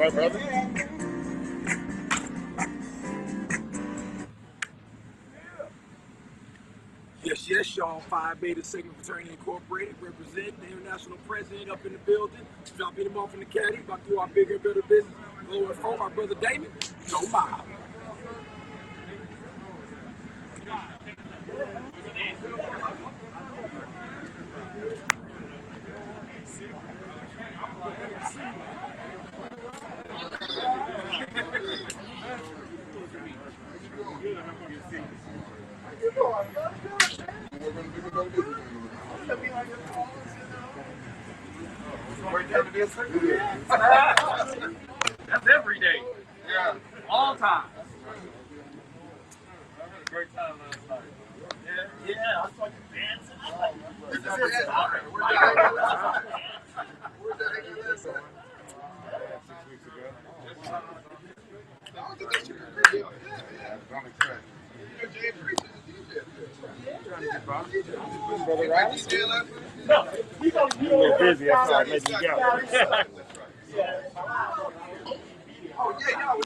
my brother. Yes, y'all. Phi Beta Sigma Fraternity Incorporated, represent the international president up in the building. Dropping him off in the caddy, about to do our bigger and better business. Lower phone, our brother Damon. Go Mob. That's every day. Yeah. All time. I had a great time last night. Yeah, I saw you dancing. Where's that? Brother Rice? No, he's a little busy. That's why I let you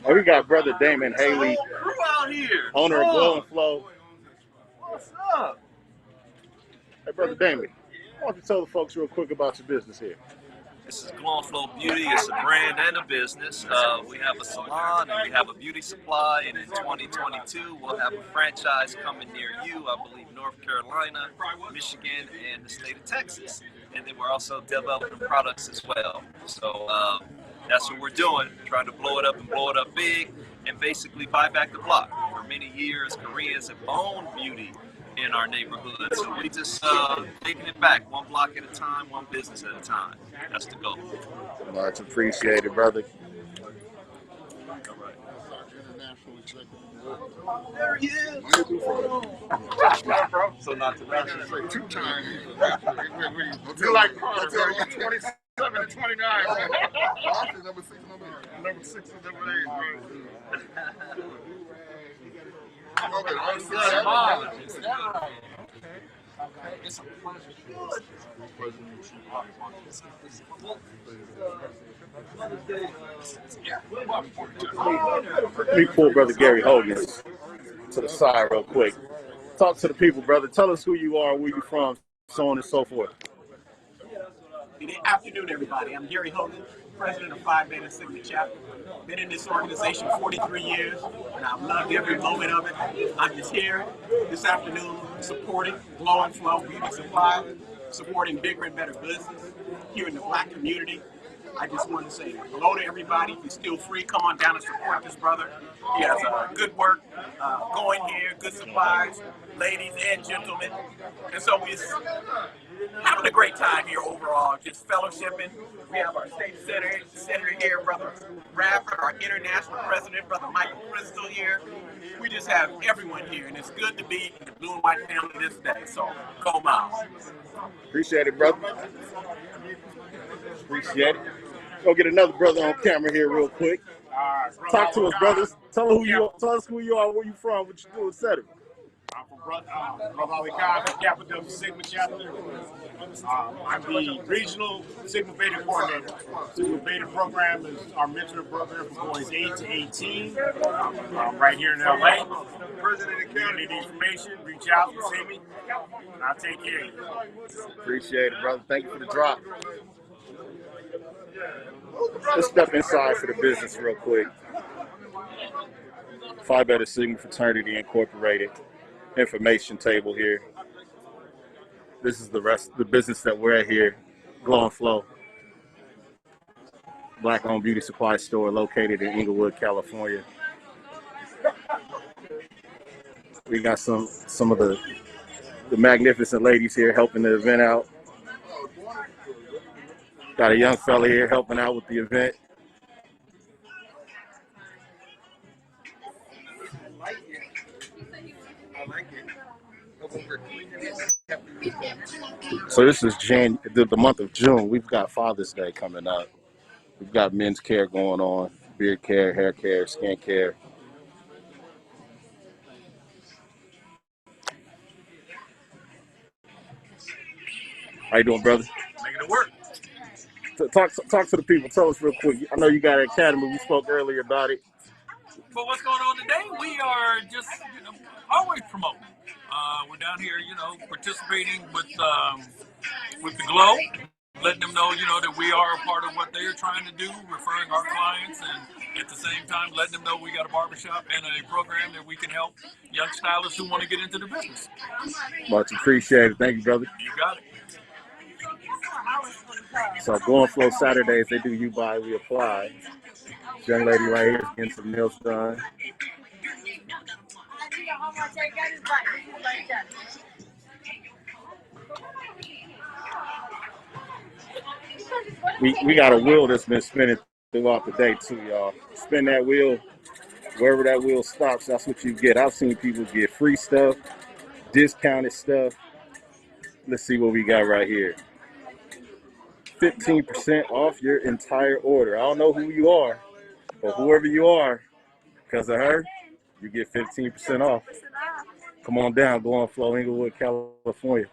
go. We got Brother Damon Haley, Crew out here. owner of Glow and Flow. What's up? Hey, Brother Damon, why don't you tell the folks real quick about your business here? This is Glow and Flow Beauty. It's a brand and a business. We have a salon and we have a beauty supply. And in 2022, we'll have a franchise coming near you. I believe North Carolina, Michigan, and the state of Texas. And then we're also developing products as well. So that's what we're doing. Trying to blow it up and blow it up big, and basically buy back the block. For many years, Koreans have owned beauty in our neighborhood, so we just taking it back one block at a time, one business at a time. That's the goal. Much appreciated, brother. There he is. So not to mention, 2 times. You're like Carter, bro. You're 27 and 29. Number 6 and number 8, bro. It's a pleasure. Let me pull Brother Gary Hogan to the side real quick. Talk to the people, brother. Tell us who you are, where you're from, so on and so forth. Good afternoon, everybody. I'm Gary Hogan, president of Phi Beta Sigma chapter. Been in this organization 43 years, and I've loved every moment of it. I'm just here this afternoon supporting Glow and Flow Beauty Supply, supporting bigger and better business here in the Black community. I just want to say hello to everybody. If you're still free, come on down and support this brother. He has good work going here, good supplies, ladies and gentlemen. And so we're having a great time here overall, just fellowshipping. We have our state senator here, Brother Radford, our international president, Brother Michael Crystal here. We just have everyone here, and it's good to be in the blue and white family this day. So, go Miles. Appreciate it, brother. Appreciate it. Go get another brother on camera here real quick. Talk to us, brothers. Tell us who you are, where you from, what you do, etc. I'm from Brother Ali Khan, from Capital Sigma chapter. I'm the regional Sigma Beta coordinator. Sigma Beta program is our mentoring program for boys 8 to 18, right here in LA. If you need information, reach out and see me, and I'll take care of you. Appreciate it, brother. Thank you for the drop. Let's step inside for the business real quick. Phi Beta Sigma Fraternity Incorporated information table here. This is the rest of the business that we're at here. Glow and Flow, Black-owned beauty supply store located in Inglewood, California. We got some of the magnificent ladies here helping the event out. Got a young fella here helping out with the event. So this is the month of June. We've got Father's Day coming up. We've got men's care going on, beard care, hair care, skin care. How you doing, brother? Making it work. Talk to the people. Tell us real quick. I know you got an academy. We spoke earlier about it. But what's going on today? We are just, always promoting. We're down here, participating with the Glow, letting them know, that we are a part of what they're trying to do, referring our clients, and at the same time letting them know we got a barbershop and a program that we can help young stylists who want to get into the business. Much appreciated. Thank you, brother. You got it. So Going Flow Saturdays, they do You Buy, We Apply. This young lady right here is getting some nails done. We got a wheel that's been spinning throughout the day too, y'all. Spin that wheel. Wherever that wheel stops, that's what you get. I've seen people get free stuff, discounted stuff. Let's see what we got right here. 15% off your entire order. I don't know who you are, but whoever you are, because of her, you get 15% off. Come on down, Go on Flow, Inglewood, California.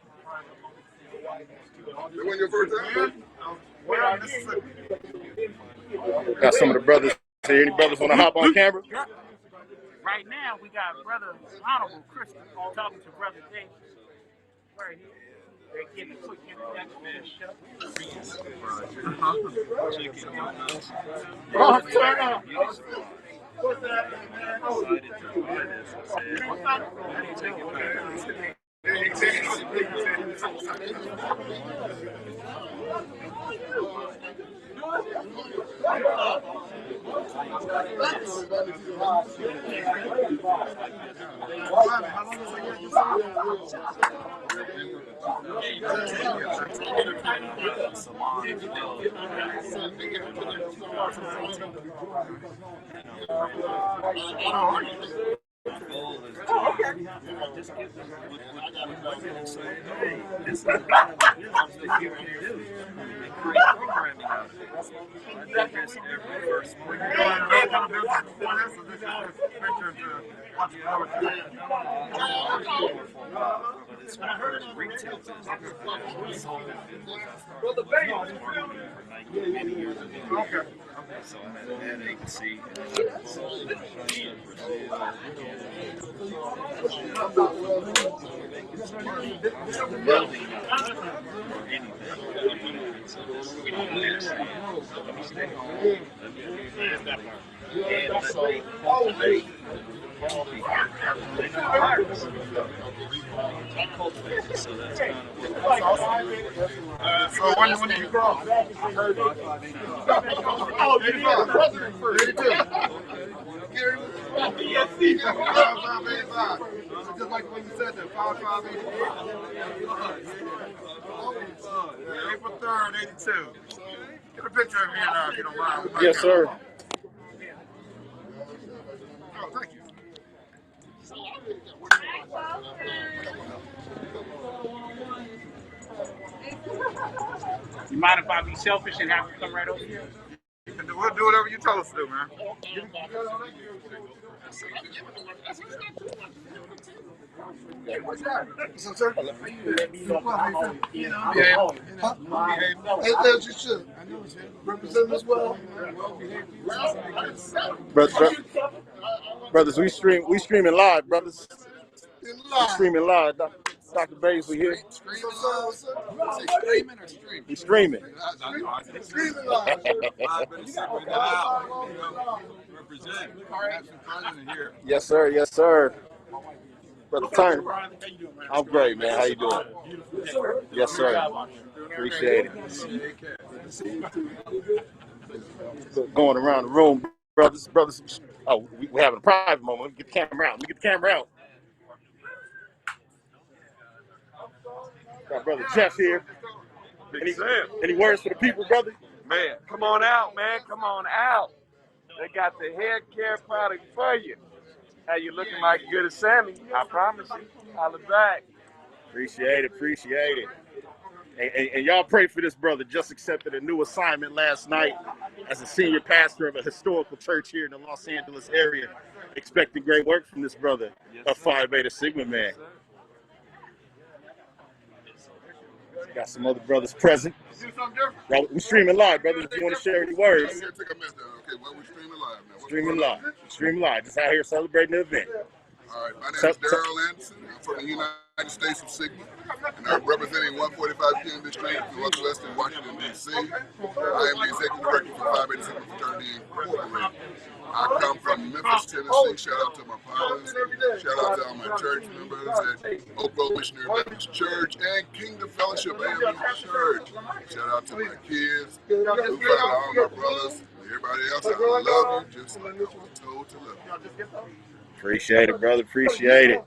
Got some of the brothers here. Any brothers want to hop on camera? Right now, we got Brother Honorable Christian talking to Brother James right here. They're getting a quick introduction to What's that? Just give them what people say, hey, this is the kind of business that you can do and create programming out of it. I do this every first spring. But it's my first retail business. I sold that business for many years ago. So I had an agency, sold it in Brazil, building or anything. So we do this. Let me stay home. And so cultivate coffee. Cultivate. So that's kind of what So when did you grow? Oh, you did. Yes, 5585. Just like when you said that, 5585. April 3rd, 82. Get a picture of me now if you don't mind. Yes, sir. Oh, thank you. You mind if I be selfish and have you come right over here? We'll do whatever you tell us to do, man. What's up, sir? As you should. Represent us well. Brothers, we streaming live, brothers. We streaming live. Dr. Bays, we here. We streaming. Yes, sir. Yes, sir. Brother Turner. I'm great, man. How you doing? Yes, sir. Appreciate it. Going around the room, brothers. Oh, we're having a private moment. Let me get the camera out. Got Brother Jeff here. Any words for the people, brother? Man, come on out, man. Come on out. They got the hair care product for you. How you looking like good as Sammy? I promise you. Holla back. Appreciate it. And y'all pray for this brother. Just accepted a new assignment last night as a senior pastor of a historical church here in the Los Angeles area. Expecting great work from this brother, a Phi Beta Sigma man. Got some other brothers present. Bro, we're streaming live, brothers. If you want to share any words. Okay, well, we're streaming live now. Streaming live. Streaming live. Just out here celebrating the event. All right, my name is Daryl Anderson. I'm from the United States of Sigma, and I'm representing 145 PM District, Northwest in Washington, D.C. I am the Executive Director for Phi Beta Sigma Fraternity Incorporated. I come from Memphis, Tennessee. Shout out to my fathers. Shout out to all my church members at Oak Grove Missionary Baptist Church and Kingdom Fellowship AME Church. Shout out to my kids, all my brothers, everybody else. I love you just like I was told to love you. Appreciate it, brother. Appreciate it.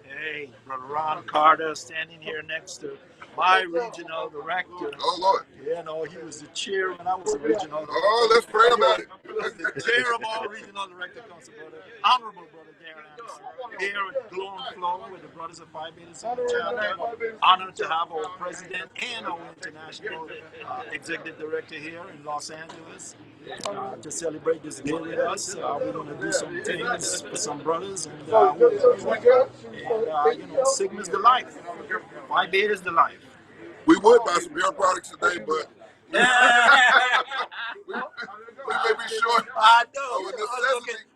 Hey, Brother Ron Carter standing here next to my regional director. Oh, Lord. You know, he was the chair when I was the regional director. Oh, let's pray about it. The chair of all regional director council, brother. Honorable Brother Darren Anderson. Here at Glow and Flow with the Brothers of Phi Beta Sigma chapter. Honored to have our president and our international executive director here in Los Angeles to celebrate this day with us. We're going to do some things for some brothers, and you know, Sigma's the life. Phi Beta's the life. We would buy some hair products today, but we may be short. I know.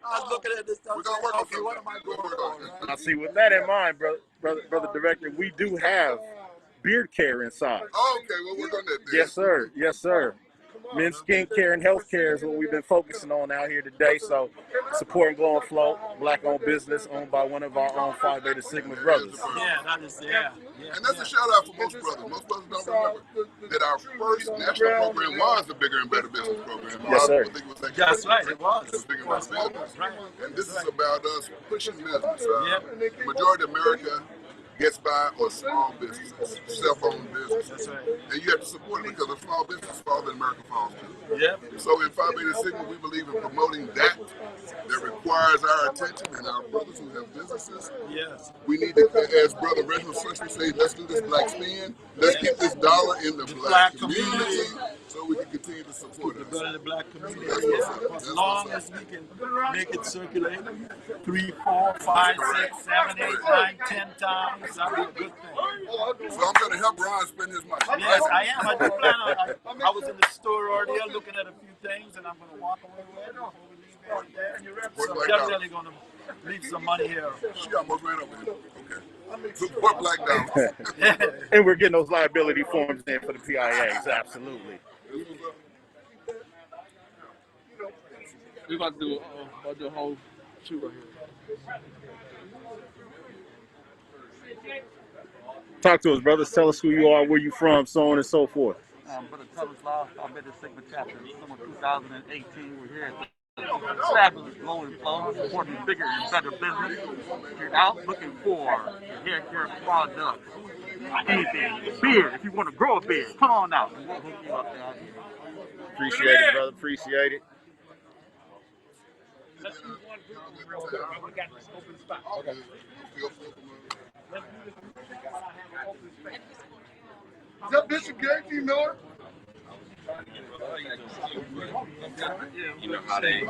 I was looking at this stuff. We're gonna work okay, what am I doing for? Now, see, with that in mind, brother director, we do have beard care inside. Oh, okay, we'll work on that then. Yes, sir. Yes, sir. Men's skincare and healthcare is what we've been focusing on out here today. So, supporting Glow and Flow, black-owned business owned by one of our own Phi Beta Sigma brothers. Yeah, that is there. Yeah, and that's a shout out for most brothers. Most brothers don't remember that our first national program was the Bigger and Better Business Program. Yes, sir. That's right, it was. Bigger and Better Business. Right. And this is about us pushing business. Majority of America gets by on small businesses, self-owned businesses. That's right. And you have to support it because a small business falls in America falls too. Yep. So in Phi Beta Sigma, we believe in promoting that requires our attention, and our brothers who have businesses. Yes. We need to, as Brother Reginald Sussman say, let's do this black spin. Let's keep this dollar in the black community so we can continue to support us. The black community. As long as we can make it circulate 3, 4, 5, 6, 7, 8, 9, 10 times, that'll be a good thing. So I'm going to help Ron spend his money. Yes, I am. I do plan on. I was in the store earlier looking at a few things, and I'm going to walk away with it before we leave there. So I'm definitely going to leave some money here. She almost ran over here. Okay. Support Black Dollars. And we're getting those liability forms in for the PIAs. Absolutely. We're about to do a whole shoot right here. Talk to us, brothers. Tell us who you are, where you from, so on and so forth. Brother Thomas Law, Phi Beta Sigma chapter, summer 2018. We're here at the fabulous Glow and Flow, supporting bigger and better business. If you're out looking for hair care products, anything, beard, if you want to grow a beard, come on out. We'll hook you up there. Appreciate it, brother. Appreciate it. Let's do one group real quick. We got this open spot. Okay. Let's do this group while I have an open space. Is that Bishop Gary? Do you know her? You know how they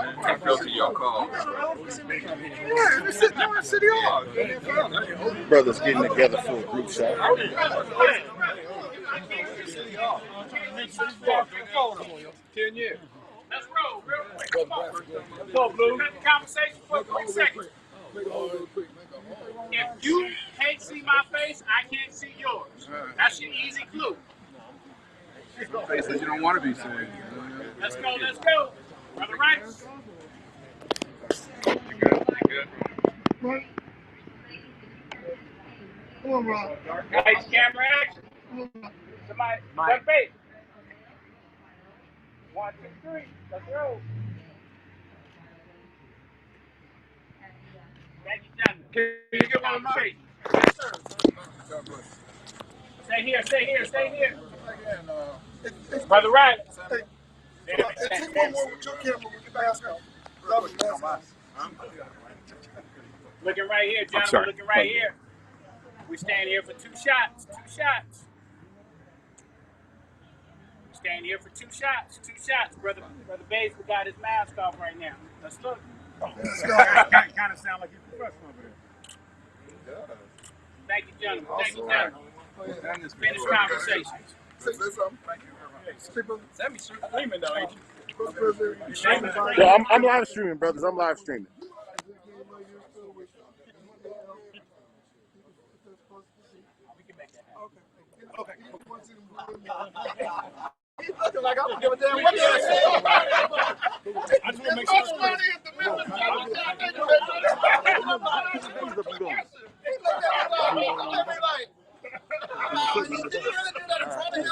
filter your calls. Yeah, they're sitting there in City Hall. Brothers getting together for a group shot. 10 years. Let's roll real quick. Come on. Let's go, Blue. Cut the conversation for a quick second. If you can't see my face, I can't see yours. That's your easy clue. Faces you don't want to be seen. Let's go, let's go. Brother Rice. Come on, Rob. Guys, camera action. Somebody, one face. 1, 2, 3. Let's go. Thank you, John. Can you get one of mine? Yes, sir. Stay here, stay here, stay here. Brother Wright. Take one more with your camera when you pass out. Looking right here, gentlemen. Looking right here. We stand here for 2 shots. 2 shots. Stand here for 2 shots. 2 shots. Brother Bates, we got his mask off right now. Let's look. Kind of sound like you're professional over there. Thank you, gentlemen. Thank you, gentlemen. Finish conversations. Say something. Streaming though, ain't you? Yeah, I'm live streaming, brothers. I'm live streaming. He's looking like I don't give a damn what you say. I just want to make sure.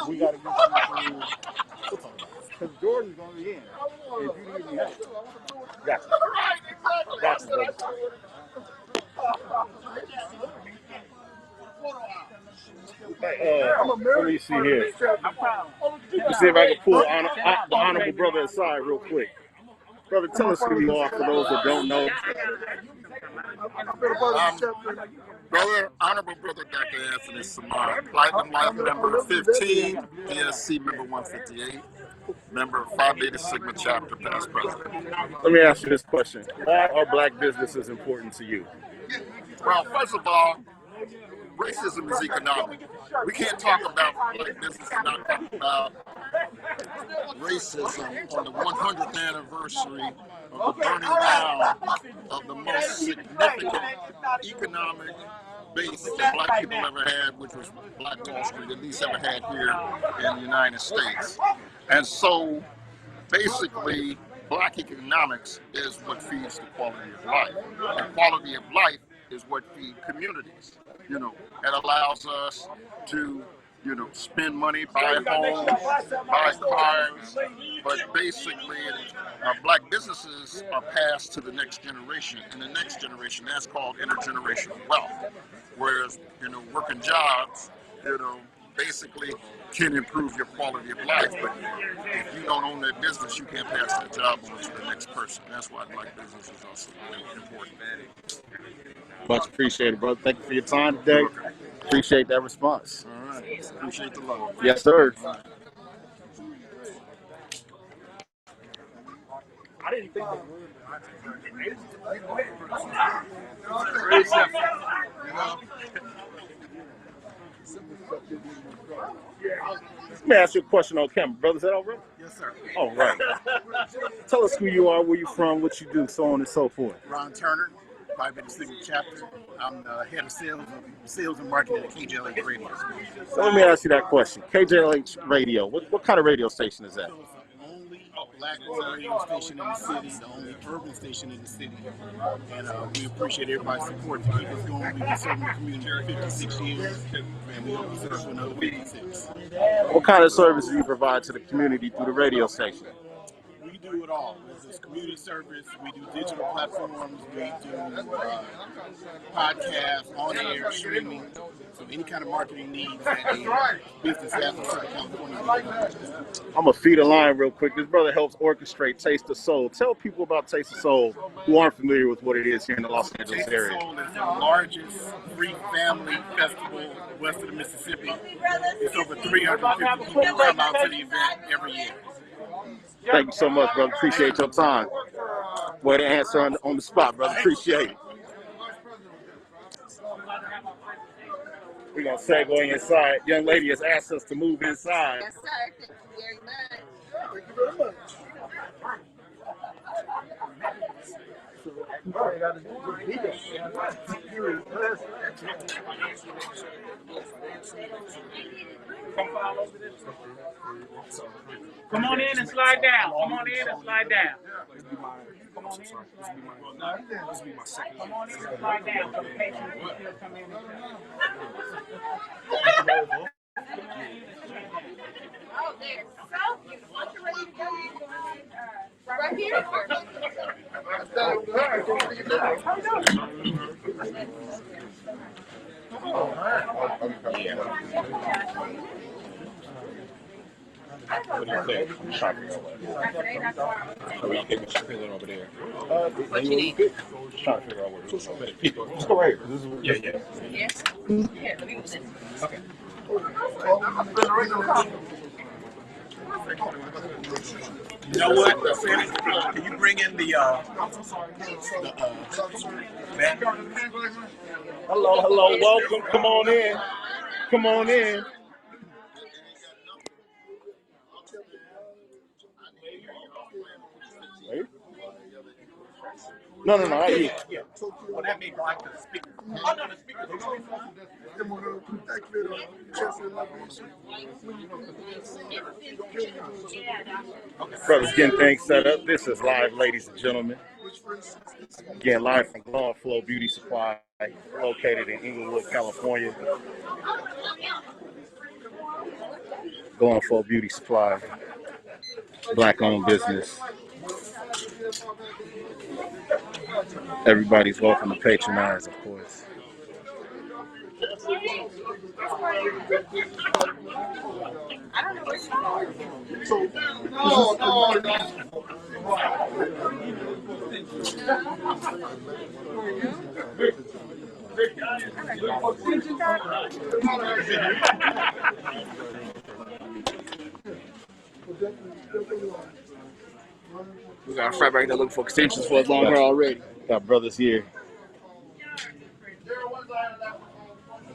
We got to get you because Jordan's going to be in. If you need me help. Gotcha. Gotcha, brother. Hey, let me see here. Let me see if I can pull the honorable brother aside real quick. Brother, tell us who you are for those that don't know. Brother, Honorable Brother Dr. Anthony Samar, Platinum Life member 15, PSC member 158, member of Phi Beta Sigma chapter, past president. Let me ask you this question. Why are black businesses important to you? Well, first of all, racism is economic. We can't talk about black business and not talk about racism on the 100th anniversary of the burning down of the most significant economic base that black people ever had, which was Black Wall Street, at least ever had here in the United States. And so basically, black economics is what feeds the quality of life. And quality of life is what feeds communities. You know, it allows us to, you know, spend money, buy homes, buy cars, but basically black businesses are passed to the next generation, and the next generation, that's called intergenerational wealth. Whereas, you know, working jobs, you know, basically can improve your quality of life, but if you don't own that business, you can't pass that job on to the next person. That's why black business is also really important. Much appreciated, brother. Thank you for your time today. Appreciate that response. All right. Appreciate the love. Yes, sir. I didn't think that Let me ask you a question on camera. Brother, is that all right? Yes, sir. All right. Tell us who you are, where you're from, what you do, so on and so forth. Ron Turner, Phi Beta Sigma chapter. I'm the head of sales and marketing at KJLH Radio. So let me ask you that question. KJLH Radio, what kind of radio station is that? So it's the only black-owned radio station in the city, the only urban station in the city. And we appreciate everybody's support to keep us going. We've been serving the community for 56 years, and we hope to serve for another 56. What kind of service do you provide to the community through the radio station? We do it all. There's community service. We do digital platforms. We do podcasts, on-air streaming. So any kind of marketing needs that a business has in Southern California. I'm going to feed a line real quick. This brother helps orchestrate Taste of Soul. Tell people about Taste of Soul who aren't familiar with what it is here in the Los Angeles area. Taste of Soul is the largest free family festival west of the Mississippi. It's over 350 people come out to the event every year. Thank you so much, brother. Appreciate your time. Way to answer on the spot, brother. Appreciate it. We're going to segue inside. Young lady has asked us to move inside. Yes, sir. Thank you very much. Thank you very much. Come on in and slide down. Come on in and slide down. Come on in and slide down. Come on in and slide down so the patients can still come in and Oh, they're so beautiful. Once you're ready to go, right here. What do you think? So you think we should fill it over there? What you need? Trying to figure out where to put people. Let's go right here. This is where yeah. Yes. Here, let me move this. Okay. You know what, Sammy? Can you bring in the Hello, welcome. Come on in. Come on in. Hey. No, not you. Yeah. Well, that may go out to the speaker. Oh, no, the speaker. Brothers getting things set up. This is live, ladies and gentlemen. Again, live from Glow and Flow Beauty Supply, located in Inglewood, California. Glow and Flow Beauty Supply, black-owned business. Everybody's welcome to patronize, of course. We got a frat back there looking for extensions for us long hair already. Got brothers here.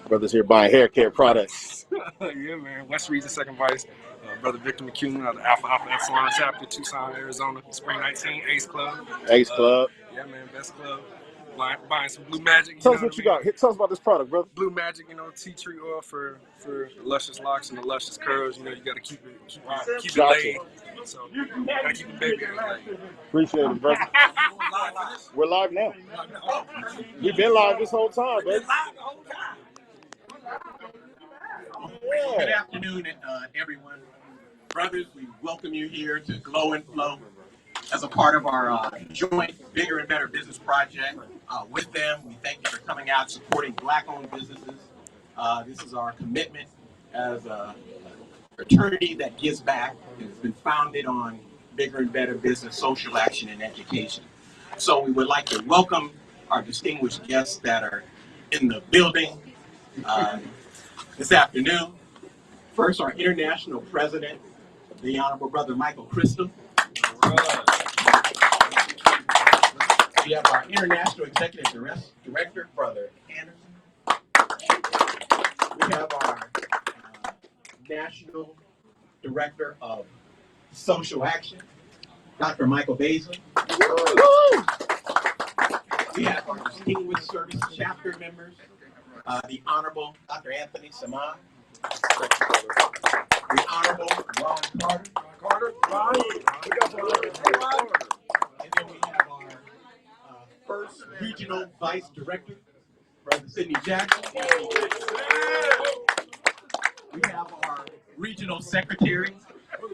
Brothers here buying hair care products. Yeah, man. West Region Second Vice. Brother Victor McCune of the Alpha Epsilon chapter, Tucson, Arizona. Spring 19, Ace Club. Ace Club. Yeah, man. Best club. Buying some Blue Magic. Tell us what you got. Tell us about this product, brother. Blue Magic, tea tree oil for the luscious locks and the luscious curls. You got to keep it laid. So gotta keep the baby laid. Appreciate it, brother. We're live now. We've been live this whole time, baby. Yeah. Good afternoon, everyone. Brothers, we welcome you here to Glow and Flow as a part of our joint Bigger and Better Business Project. With them, we thank you for coming out, supporting Black-owned businesses. This is our commitment as a fraternity that gives back. It's been founded on Bigger and Better Business, social action, and education. So we would like to welcome our distinguished guests that are in the building this afternoon. First, our international president, the Honorable Brother Michael Crystal. We have our international executive director, Brother Anderson. We have our national director of social action, Dr. Michael Basley. We have our distinguished service chapter members, the Honorable Dr. Anthony Samad. The Honorable Ron Carter. And then we have our first regional vice director, Brother Sidney Jackson. We have our regional secretary,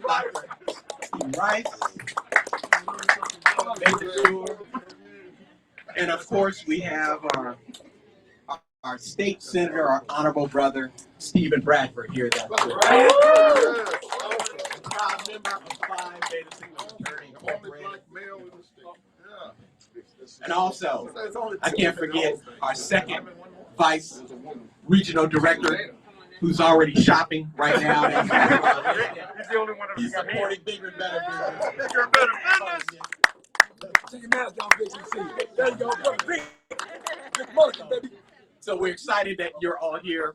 Dr. Steve Rice. And of course, we have our state senator, our honorable brother, Stephen Bradford here. That's a proud member of Phi Beta Sigma Fraternity Incorporated. And also, I can't forget our second vice regional director, who's already shopping right now. He's the only one of us. He's supporting Bigger and Better Business. Bigger and Better Business. Take your mask off, BCC. There you go. Baby. So we're excited that you're all here.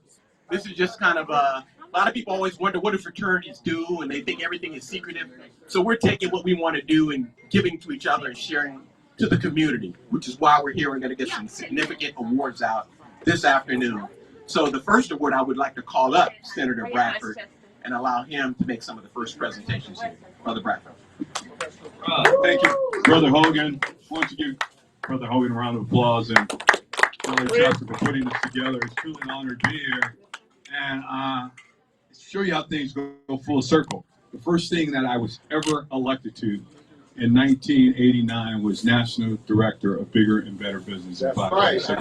This is just kind of a lot of people always wonder what do fraternities do, and they think everything is secretive. So we're taking what we want to do and giving to each other and sharing to the community, which is why we're here. We're going to get some significant awards out this afternoon. So the first award, I would like to call up Senator Bradford and allow him to make some of the first presentations here. Brother Bradford. Thank you, Brother Hogan. I want to give Brother Hogan a round of applause and Brother Chester for putting this together. It's truly an honor to be here and show you how things go full circle. The first thing that I was ever elected to in 1989 was National Director of Bigger and Better Business. That's right. So,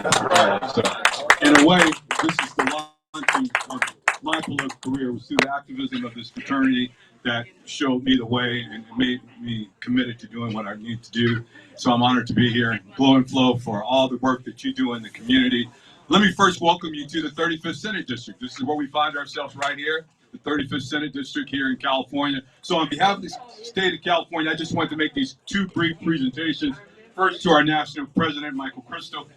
in a way, this is the launching of my political career. It was through the activism of this fraternity that showed me the way and made me committed to doing what I need to do. So I'm honored to be here in Glow and Flow for all the work that you do in the community. Let me first welcome you to the 35th Senate District. This is where we find ourselves right here, the 35th Senate District here in California. So on behalf of the state of California, I just wanted to make these two brief presentations. First to our national president, Michael Crystal.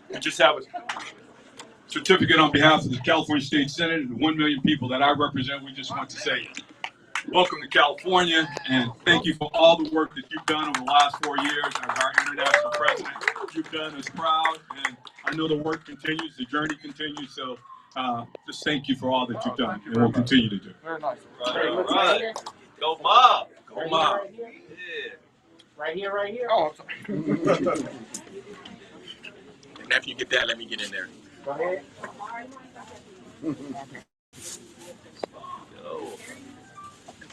We just have certificate on behalf of the California State Senate and the 1 million people that I represent. We just want to say welcome to California, and thank you for all the work that you've done over the last 4 years as our international president. You've done us proud, and I know the work continues, the journey continues, so just thank you for all that you've done, and we'll continue to do. Very nice. All right. Go Mob. Go Mob. Yeah. Right here, right here. Oh, I'm sorry. And after you get that, let me get in there. Go ahead. Yo.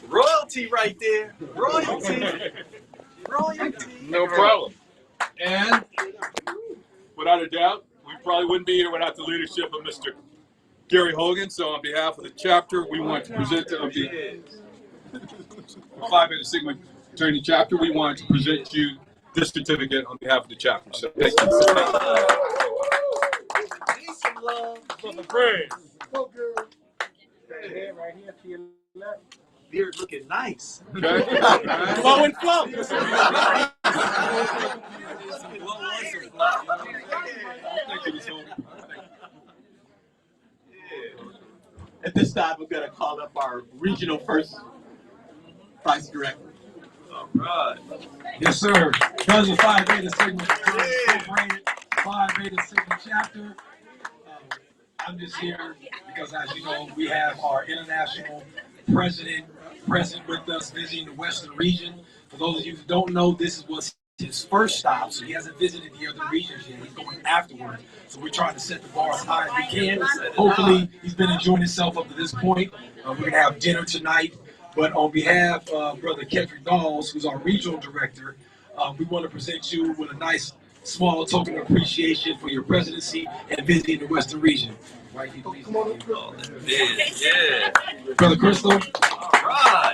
Royalty right there. Royalty. Royalty. No problem. And without a doubt, we probably wouldn't be here without the leadership of Mr. Gary Hogan. So on behalf of the chapter, we want to present to the Phi Beta Sigma Fraternity chapter, we want to present you this certificate on behalf of the chapter. So thank you. Peace and love. For the friends. Right here, right here to your left. Beard looking nice. Okay. Flow and flow. At this time, we're going to call up our regional first vice director. All right. Yes, sir. Brothers of Phi Beta Sigma Incorporated, Phi Beta Sigma chapter. I'm just here because, as you know, we have our international president present with us visiting the Western region. For those of you who don't know, this was his first stop, so he hasn't visited the other regions yet. He's going afterwards. So we're trying to set the bar as high as we can. Hopefully, he's been enjoying himself up to this point. We're going to have dinner tonight. But on behalf of Brother Kendrick Dawes, who's our regional director, we want to present you with a nice small token of appreciation for your presidency and visiting the Western region. Right, Yeah. Brother Crystal. All right.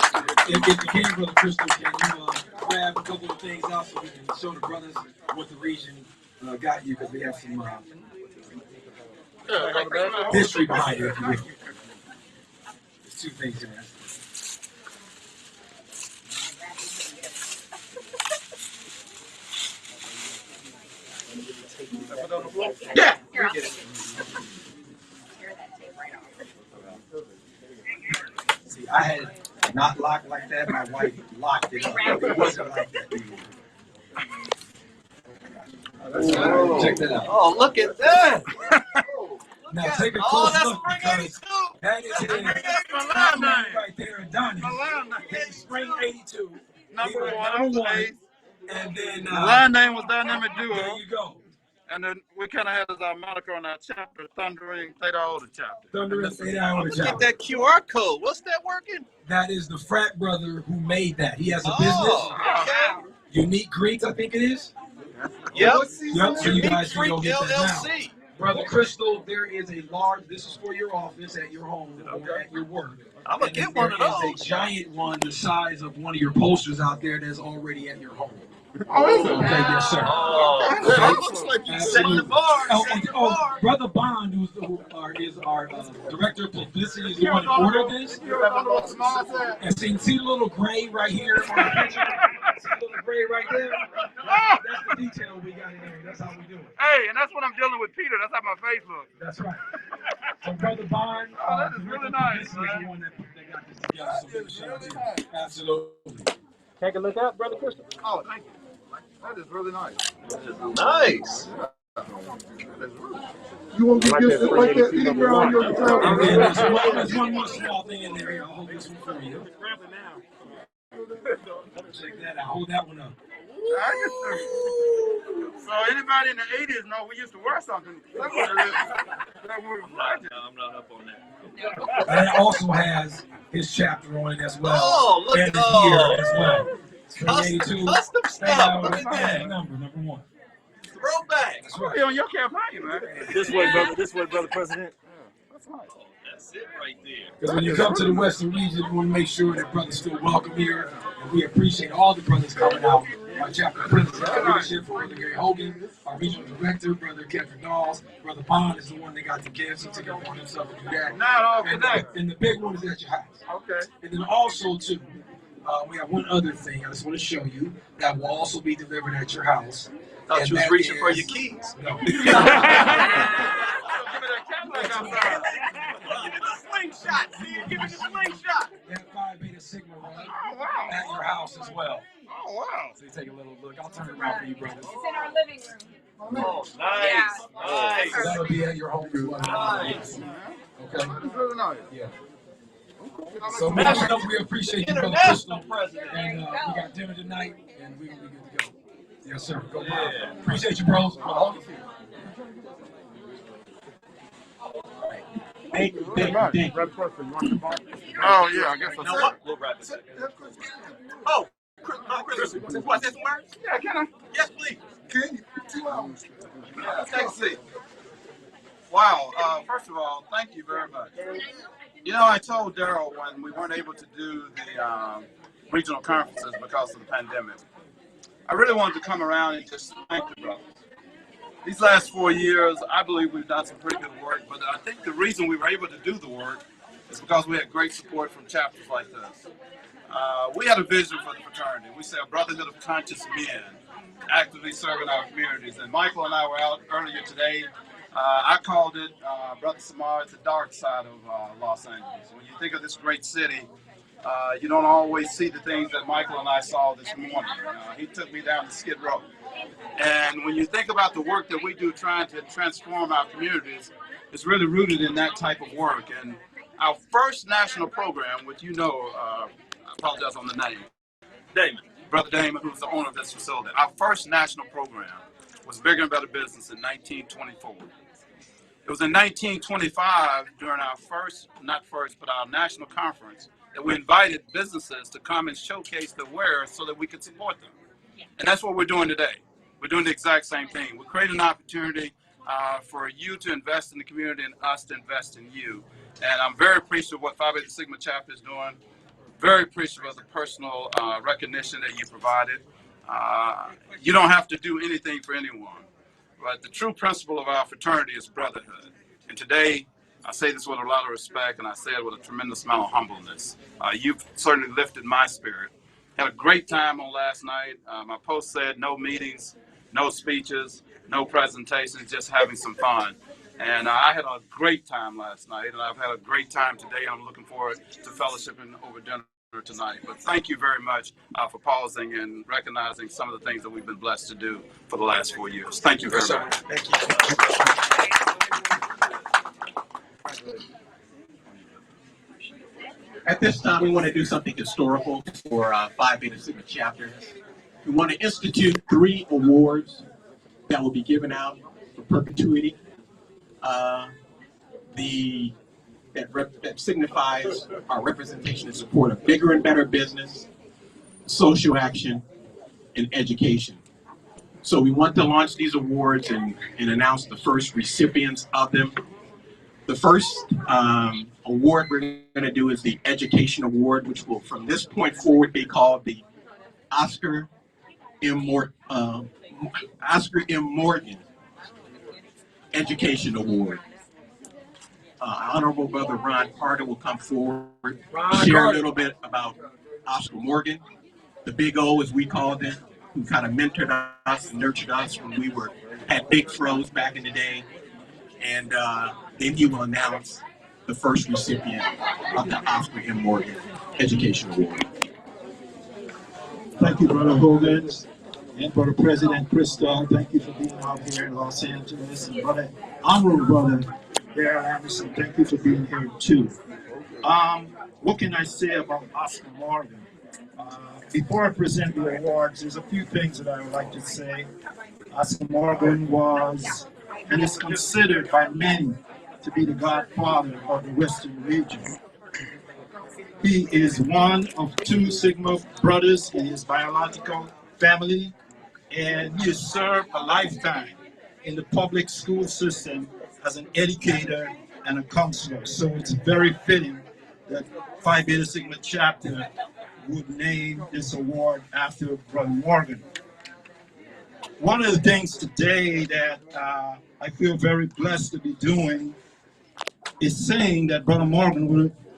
If you can, Brother Crystal, can you grab a couple of things out so we can show the brothers what the region got you, because we have some history behind it, if you will. There's two things in there. Yeah. See, I had it not locked like that. My wife locked it up. It wasn't like that. Check that out. Oh, look at that. Now take a Oh, close that's look, Spring because 82. that is his line name. right there in Donnie. Spring 82. Number He one. was number 1. And then The line name was Dynamic there Duo. you go. And then we kind of had as our moniker on our chapter, Thundering Theta Iota chapter. Thunder and Theta Iota Get chapter. that QR code. What's that working? That is the frat brother who made that. He has a Oh, business. okay. Unique Greeks, I think it is. Yep. Yep, so you Unique guys can go Freak get that now. LLC. Brother Crystal, there is a large, this is for your office at your home or at your work. I'm going to get one of There those. is a giant one the size of one of your posters out there that's already at your home. Oh, is it? Okay, yes, sir. Oh, That looks like you setting the bar. Setting the bar. Brother Bond, is our director of publicity, is the one that ordered this. And see the little gray right here on the picture? See the little gray right there? That's the detail we got in there. That's how we do it. Hey, and that's what I'm dealing with Peter. That's how my face looks. That's right. So Brother Bond, that is really nice, is man. the one that got this together. So big shout out to you. Absolutely. Take a look out, Brother Crystal. Oh, thank you. That is really nice. Nice. You won't get this like that anywhere on your And account. then there's one more small thing in there. Here, I'll hold this one for you. Check that out. Hold that one up. So anybody in the 80s know we used to wear something. I'm not up on that. And it also has his chapter on it as well. Oh, look and at his year as well. Custom 82. stuff. Look at that. Number 1. Throwback. That's right. Be on your campaign, man. This way, brother president. That's it right there. Because when you come to the Western region, we want to make sure that brothers feel welcome here. And we appreciate all the brothers coming out. Our chapter president, our leadership, Brother Gary Hogan, our regional director, Brother Kendrick Dawes, Brother Bond is the one that got the gifts. He took it upon himself to do that. Not all And, connected. and the big one is at your house. Okay. And then also, too, we have one other thing I just want to show you that will also be delivered at your house. Thought And you was that reaching for is- your keys. No. Give me that Slingshot, see, give it the slingshot. That Phi Beta Sigma run at your house as well. Oh, wow. So you take a little look. I'll turn it around for you, brothers. It's in our living room. Oh, nice. Nice. So that'll be at your home as well. Nice. Okay. Very nice. Yeah. So man, we appreciate you, brother Crystal. And we got dinner tonight, and we're gonna be good to go. Yes, sir. Go yeah. Appreciate you, bros. Thank you. Oh, yeah, I guess that's it. We'll wrap it. Oh, Chris, what's this word? Yeah, can I? Yes, please. Can you? 2 hours. Take a seat. Wow. First of all, thank you very much. You know, I told Daryl when we weren't able to do the regional conferences because of the pandemic, I really wanted to come around and just thank the brothers. These last 4 years, I believe we've done some pretty good work, but I think the reason we were able to do the work is because we had great support from chapters like this. We had a vision for the fraternity. We said a brotherhood of conscious men actively serving our communities. And Michael and I were out earlier today. I called it, Brother Samar, the dark side of Los Angeles. When you think of this great city, you don't always see the things that Michael and I saw this morning. He took me down to Skid Row. And when you think about the work that we do trying to transform our communities, it's really rooted in that type of work. And our first national program, which you know, I apologize on the name, Damon. Brother Damon, who's the owner of this facility. Our first national program was Bigger and Better Business in 1924. It was in 1925 during our our national conference that we invited businesses to come and showcase their wares so that we could support them. And that's what we're doing today. We're doing the exact same thing. We're creating an opportunity for you to invest in the community and us to invest in you. And I'm very appreciative of what Phi Beta Sigma chapter is doing. Very appreciative of the personal recognition that you provided. You don't have to do anything for anyone, but the true principle of our fraternity is brotherhood. And today, I say this with a lot of respect, and I say it with a tremendous amount of humbleness. You've certainly lifted my spirit. Had a great time on last night. My post said no meetings, no speeches, no presentations, just having some fun. And I had a great time last night, and I've had a great time today. I'm looking forward to fellowshipping over dinner tonight. But thank you very much for pausing and recognizing some of the things that we've been blessed to do for the last 4 years. Thank you very much. Thank you. At this time, we want to do something historical for Phi Beta Sigma chapter. We want to institute 3 awards that will be given out for perpetuity. That signifies our representation and support of bigger and better business, social action, and education. So we want to launch these awards and announce the first recipients of them. The first award we're going to do is the Education Award, which will from this point forward be called the Oscar M. Morgan Education Award. Honorable Brother Ron Carter will come forward, share a little bit about Oscar Morgan, the Big O as we called him, who kind of mentored us and nurtured us when we had big throws back in the day. And then he will announce the first recipient of the Oscar M. Morgan Education Award. Thank you, Brother Hogan, and Brother President Crystal. Thank you for being out here in Los Angeles. And Brother, Honorable Brother Darrell Anderson, thank you for being here too. What can I say about Oscar Morgan? Before I present the awards, there's a few things that I would like to say. Oscar Morgan was and is considered by many to be the godfather of the Western region. He is one of 2 Sigma brothers in his biological family, and he has served a lifetime in the public school system as an educator and a counselor. So it's very fitting that Phi Beta Sigma chapter would name this award after Brother Morgan. One of the things today that I feel very blessed to be doing is saying that Brother Morgan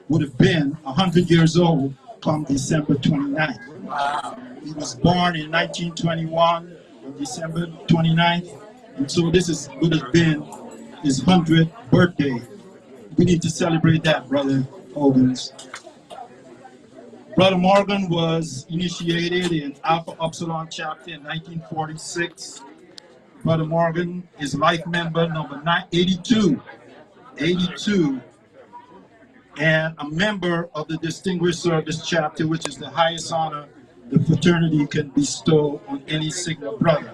would have been 100 years old come December 29th. He was born in 1921 on December 29th, and so this would have been his 100th birthday we need to celebrate that, Brother Hogan's. Brother Morgan was initiated in Alpha Upsilon chapter in 1946. Brother Morgan is life member number 82, and a member of the Distinguished Service Chapter, which is the highest honor the fraternity can bestow on any Sigma brother.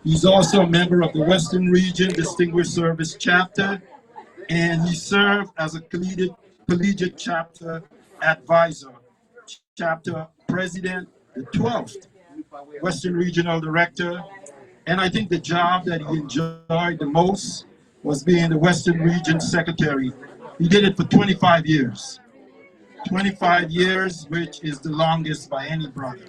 He's also a member of the Western Region Distinguished Service Chapter, and he served as a collegiate chapter advisor, chapter president, the 12th Western Regional Director, and I think the job that he enjoyed the most was being the Western Region Secretary. He did it for 25 years. 25 years, which is the longest by any brother.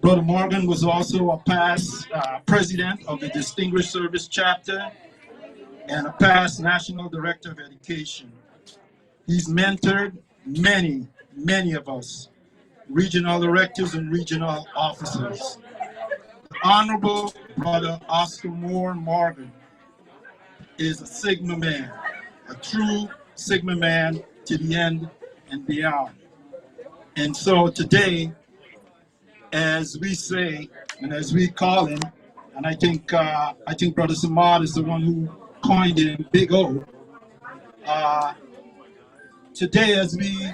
Brother Morgan was also a past president of the Distinguished Service Chapter and a past National Director of Education. He's mentored many of us, regional directors and regional officers. Honorable Brother Oscar Moore Morgan is a Sigma man, a true Sigma man to the end and beyond. And so today, as we say, and as we call him, and I think Brother Samad is the one who coined him, Big O. Today, as we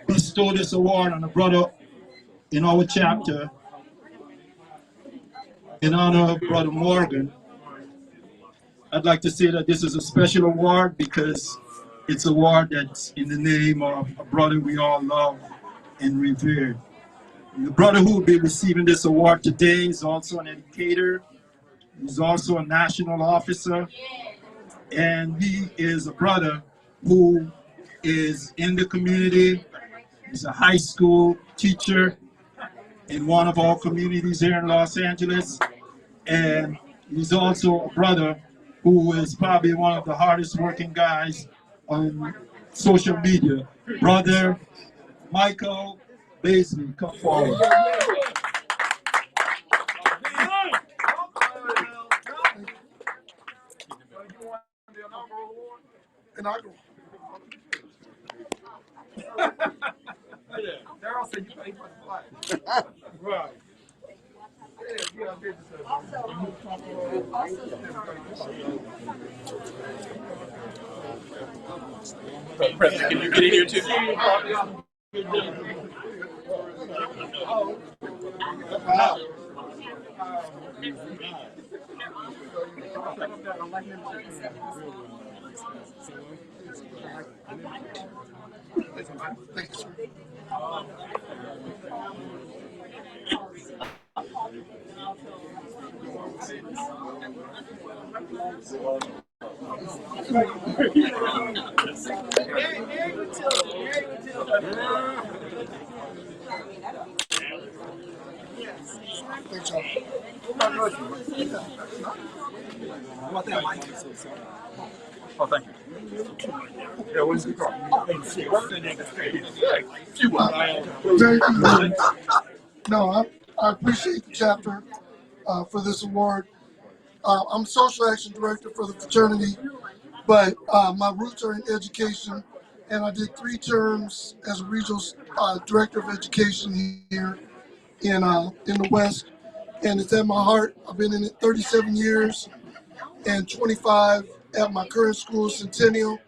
bestow this award on a brother in our chapter, in honor of Brother Morgan, I'd like to say that this is a special award because it's an award that's in the name of a brother we all love and revere. And the brother who will be receiving this award today is also an educator. He's also a national officer. And he is a brother who is in the community. He's a high school teacher in one of our communities here in Los Angeles. And he's also a brother who is probably one of the hardest working guys on social media. Brother Michael Baisley, come forward. Inaugural. Daryl said you paid for the flight. Right. President, can you get in here too? Oh, thank you. Yeah, what's the car? Very good. No, I appreciate the chapter for this award. I'm social action director for the fraternity, but my roots are in education, and I did 3 terms as a regional director of education here in the West, and it's at my heart. I've been in it 37 years and 25 at my current school, Centennial,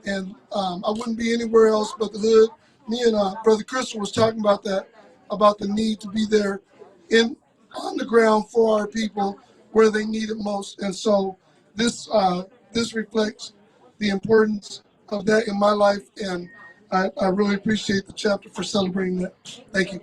and I wouldn't be anywhere else but the hood. Me and Brother Crystal was talking about that, about the need to be there on the ground for our people where they need it most. And so this reflects the importance of that in my life, and I really appreciate the chapter for celebrating that. Thank you.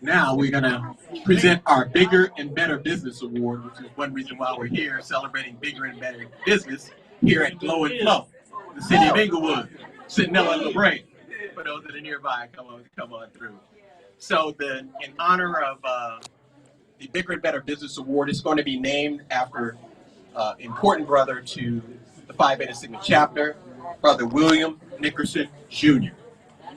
Now we're going to present our Bigger and Better Business Award, which is one reason why we're here celebrating bigger and better business here at Glow and Flow, the city of Inglewood, Centinela and La Brea. For those that are nearby, come on through. So in honor of the Bigger and Better Business Award, it's going to be named after important brother to the Phi Beta Sigma chapter, Brother William Nickerson Jr.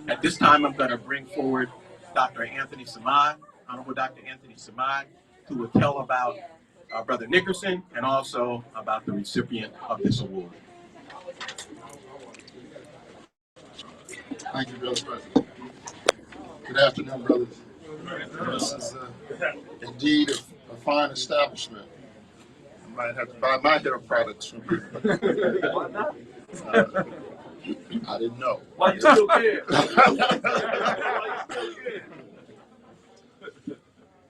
At this time, I'm going to bring forward Dr. Anthony Samad, Honorable Dr. Anthony Samad, who will tell about Brother Nickerson and also about the recipient of this award. Thank you, Brother President. Good afternoon, brothers. This is indeed a fine establishment. I might have to buy my hair products from here. I didn't know. Why you still care?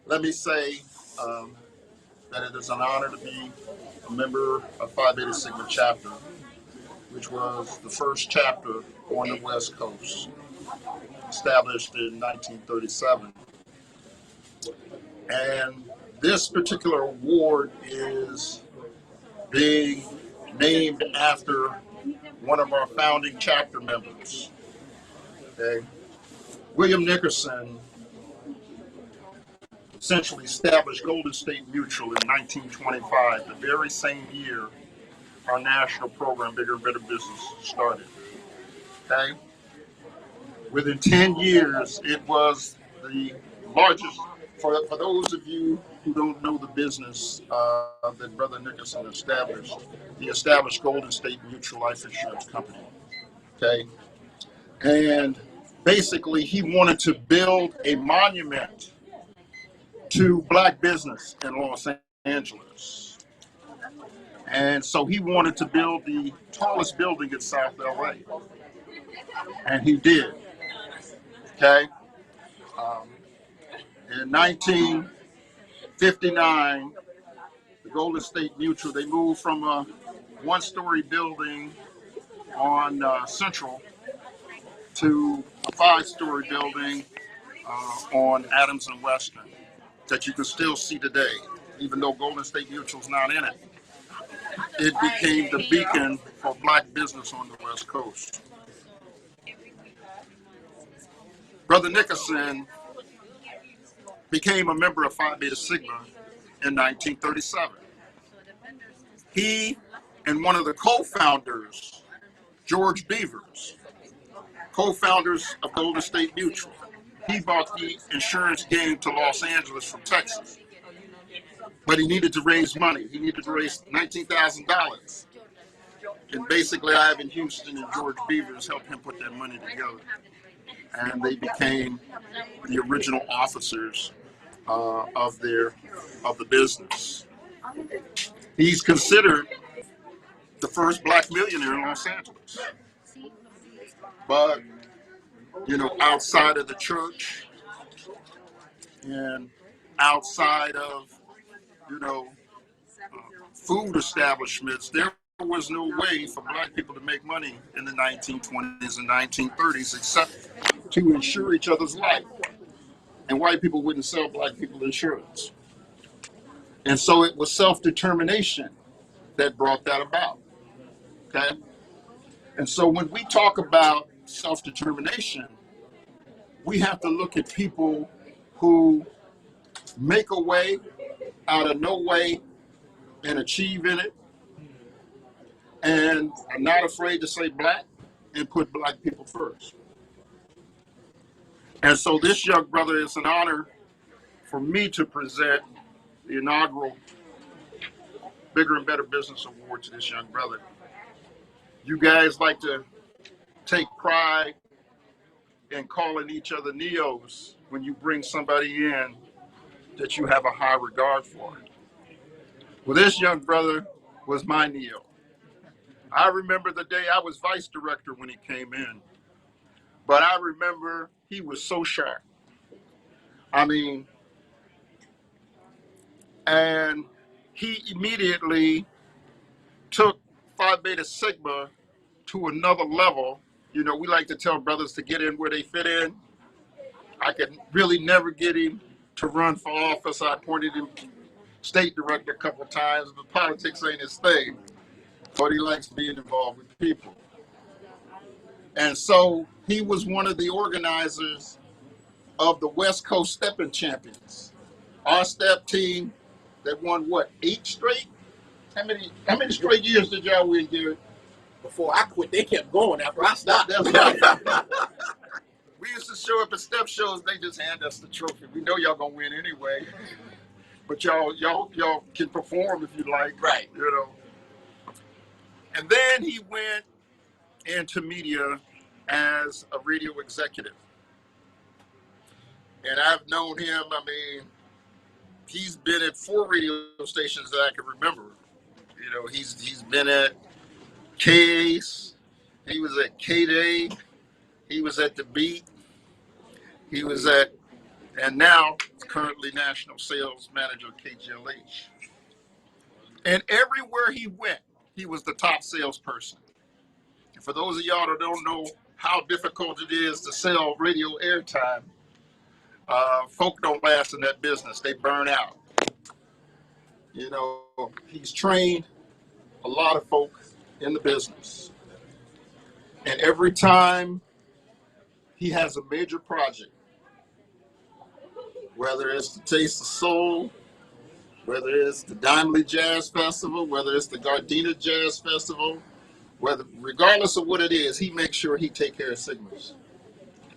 Let me say that it is an honor to be a member of Phi Beta Sigma chapter, which was the first chapter on the West Coast, established in 1937. And this particular award is being named after one of our founding chapter members. Okay? William Nickerson essentially established Golden State Mutual in 1925, the very same year our national program, Bigger and Better Business, started. Okay? Within 10 years, it was the largest, for those of you who don't know the business that Brother Nickerson established, he established Golden State Mutual Life Insurance Company. Okay? And basically, he wanted to build a monument to black business in Los Angeles. And so he wanted to build the tallest building in South LA. And he did. Okay? In 1959, the Golden State Mutual, they moved from a one-story building on Central to a five-story building on Adams and Western that you can still see today. Even though Golden State Mutual's not in it, it became the beacon for black business on the West Coast. Brother Nickerson became a member of Phi Beta Sigma in 1937. He and one of the co-founders, George Beavers, co-founders of Golden State Mutual, he brought the insurance game to Los Angeles from Texas. But he needed to raise money. He needed to raise $19,000. And basically, Ivan Houston and George Beavers helped him put that money together. And they became the original officers of the business. He's considered the first black millionaire in Los Angeles. But, you know, outside of the church and outside of, you know, food establishments, there was no way for black people to make money in the 1920s and 1930s except to insure each other's life. And white people wouldn't sell black people insurance. And so it was self-determination that brought that about. Okay? And so when we talk about self-determination, we have to look at people who make a way out of no way and achieve in it, and are not afraid to say black and put black people first. And so this young brother, it's an honor for me to present the inaugural Bigger and Better Business Award to this young brother. You guys like to take pride in calling each other neos when you bring somebody in that you have a high regard for. Well, this young brother was my neo. I remember the day I was vice director when he came in, but I remember he was so sharp. I mean, and he immediately took Phi Beta Sigma to another level. You know, we like to tell brothers to get in where they fit in. I could really never get him to run for office. I appointed him state director a couple of times, but politics ain't his thing. But he likes being involved with people. And so he was one of the organizers of the West Coast Stepping Champions. Our step team that won what, 8 straight? How many straight years did y'all win, Gary? before I quit, they kept going after I stopped. We used to show up at step shows. They just hand us the trophy. We know y'all gonna win anyway, but y'all can perform if you like, right? You know. And then he went into media as a radio executive, and I've known him. I mean, he's been at 4 radio stations that I can remember. You know, he's been at Case. He was at K-Day. He was at The Beat. He was at, and now currently national sales manager at KGLH. And everywhere he went, he was the top salesperson. And for those of y'all that don't know how difficult it is to sell radio airtime, folk don't last in that business. They burn out. You know, he's trained a lot of folk in the business. And every time he has a major project, whether it's the Taste of Soul, whether it's the Dimely Jazz Festival, whether it's the Gardena Jazz Festival, regardless of what it is, he makes sure he take care of signals.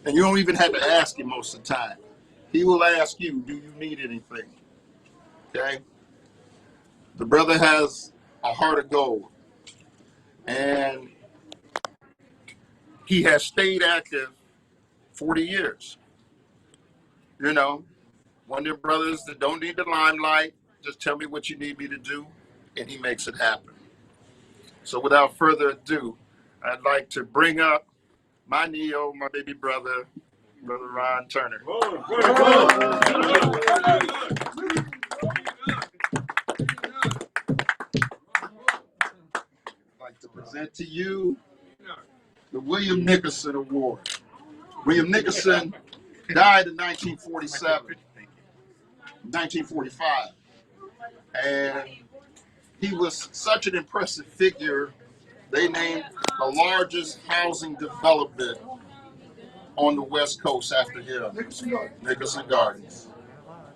And you don't even have to ask him most of the time. He will ask you, do you need anything? Okay? The brother has a heart of gold. And he has stayed active 40 years. You know, one of your brothers that don't need the limelight, just tell me what you need me to do, and he makes it happen. So without further ado, I'd like to bring up my Neo, my baby brother, Brother Ron Turner. I'd like to present to you the William Nickerson Award. William Nickerson died in 1947, 1945, and he was such an impressive figure. They named the largest housing development on the West Coast after him, Nickerson Gardens.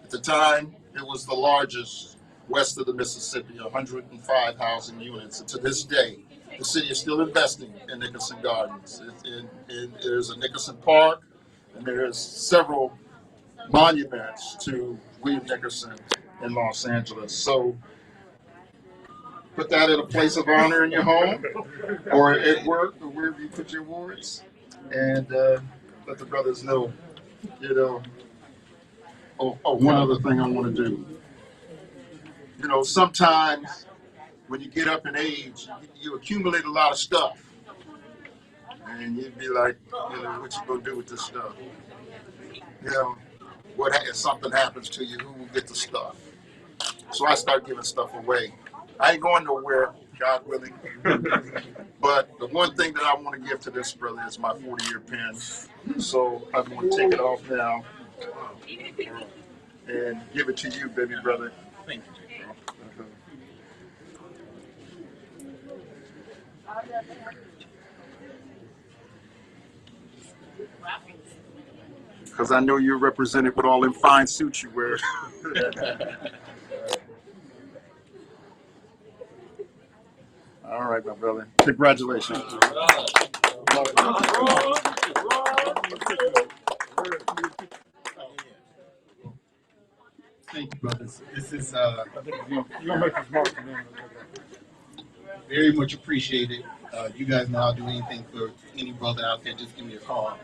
At the time, it was the largest west of the Mississippi, 105 housing units. And to this day, the city is still investing in Nickerson Gardens. There's a Nickerson Park, and there's several monuments to William Nickerson in Los Angeles. So put that in a place of honor in your home or at work or wherever you put your awards, and let the brothers know, you know. Oh, one other thing I want to do. You know, sometimes when you get up in age, you accumulate a lot of stuff. And you'd be like, you know, what you gonna do with this stuff? You know, if something happens to you, who will get the stuff? So I start giving stuff away. I ain't going nowhere, God willing. But the one thing that I want to give to this brother is my 40-year pen. So I'm going to take it off now and give it to you, baby brother. Thank you. Because I know you're represented with all them fine suits you wear. All right, my brother. Congratulations. Thank you, brothers. This is very much appreciated. You guys know I'll do anything for any brother out there. Just give me a call.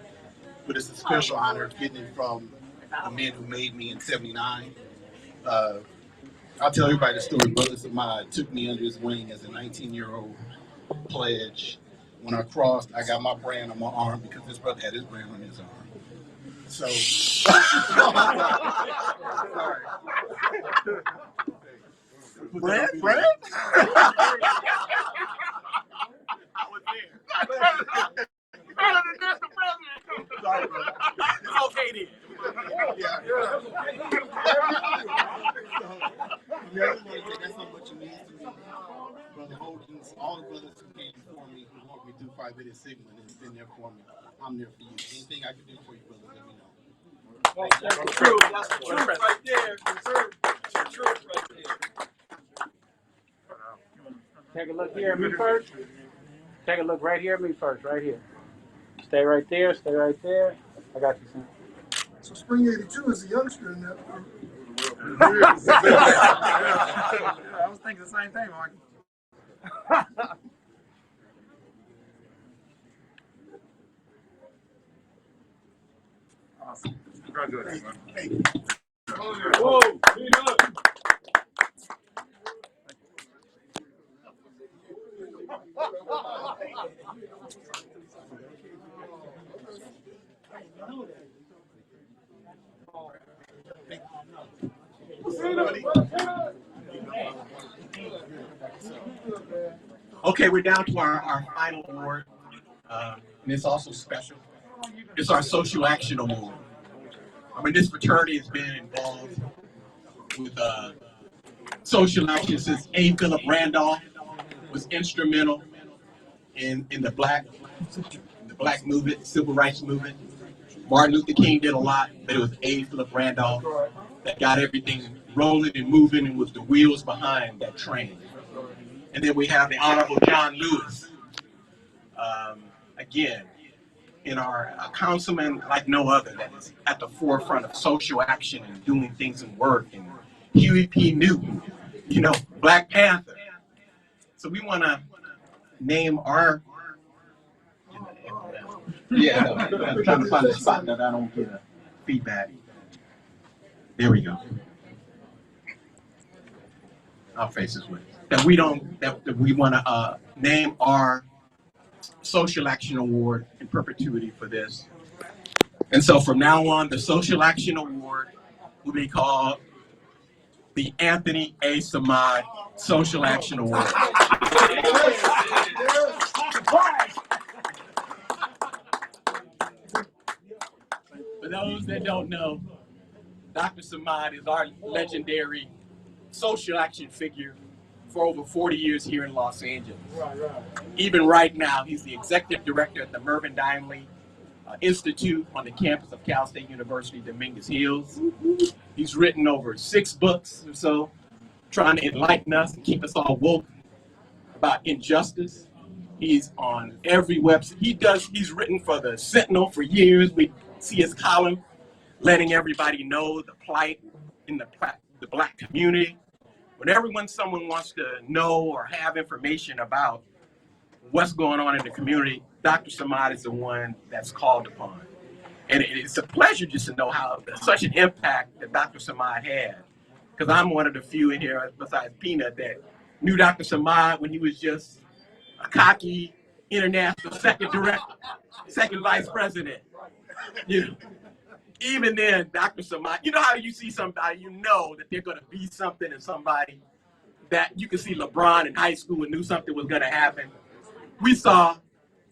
But it's a special honor getting it from the man who made me in '79. I'll tell everybody the story. Brothers of mine took me under his wing as a 19-year-old pledge. When I crossed, I got my brand on my arm because this brother had his brand on his arm. So, sorry. Brand? I was there. Sorry, brother. It's okay then. That's not what you need to me. Brother Hogan's, all the brothers who came before me, who walked me through Phi Beta Sigma, and has been there for me. I'm there for you. Anything I can do for you, brother, let me know. That's the truth. That's the truth right there. That's the truth right there. Take a look here at me first. Take a look right here at me first, right here. Stay right there, stay right there. I got you, son. So Spring 82 is a youngster in that. Yeah, I was thinking the same thing, Mark. Awesome. Congratulations, man. Hey. Whoa, clean up. Okay, we're down to our final award, and it's also special. It's our Social Action Award. I mean, this fraternity has been involved with social action since A. Philip Randolph was instrumental in the black movement, civil rights movement. Martin Luther King did a lot, but it was A. Philip Randolph that got everything rolling and moving and was the wheels behind that train. And then we have the Honorable John Lewis. Again, in our councilman like no other that is at the forefront of social action and doing things in work. And Huey P. Newton, Black Panther. So we want to name our. Yeah, no, I'm trying to find a spot that I don't get feedback. There we go. Our faces with that we don't that we want to name our Social Action Award in perpetuity for this. And so from now on, the Social Action Award will be called the Anthony A. Samad Social Action Award. For those that don't know, Dr. Samad is our legendary social action figure for over 40 years here in Los Angeles. Even right now, he's the executive director at the Mervyn Dimely Institute on the campus of Cal State University, Dominguez Hills. He's written over 6 books or so, trying to enlighten us and keep us all woke about injustice. He's on every website. He's written for the Sentinel for years. We see his column letting everybody know the plight in the black community. Whenever someone wants to know or have information about what's going on in the community, Dr. Samad is the one that's called upon. And it's a pleasure just to know how such an impact that Dr. Samad had. Because I'm one of the few in here, besides Peanut, that knew Dr. Samad when he was just a cocky international second vice president. Even then, Dr. Samad, how you see somebody, that they're going to be something in somebody that you could see LeBron in high school and knew something was going to happen. We saw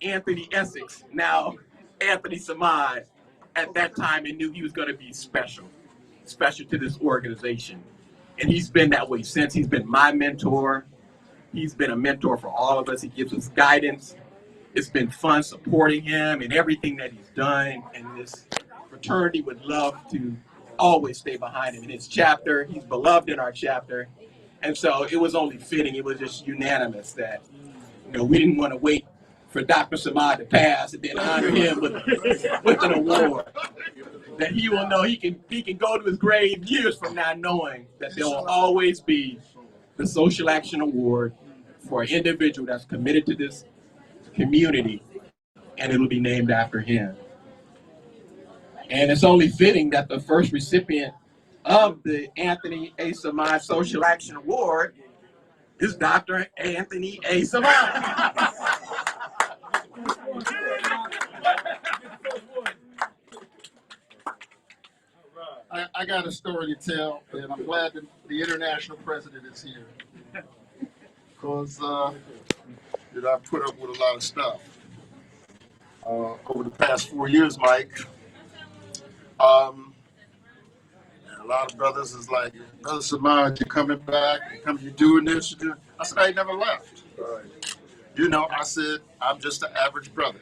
Anthony Essex, now Anthony Samad, at that time and knew he was going to be special to this organization. And he's been that way since. He's been my mentor. He's been a mentor for all of us. He gives us guidance. It's been fun supporting him and everything that he's done. And this fraternity would love to always stay behind him in his chapter. He's beloved in our chapter. And so it was only fitting. It was just unanimous that, we didn't want to wait for Dr. Samad to pass and then honor him with an award. That he will know he can go to his grave years from now knowing that there will always be the Social Action Award for an individual that's committed to this community, and it'll be named after him. And it's only fitting that the first recipient of the Anthony A. Samad Social Action Award is Dr. Anthony A. Samad. I got a story to tell, and I'm glad that the international president is here. Because I've put up with a lot of stuff over the past 4 years, Mike. And a lot of brothers is like, Brother Samad, you're coming back, you're doing this, you're doing. I said, I ain't never left. I said, I'm just an average brother.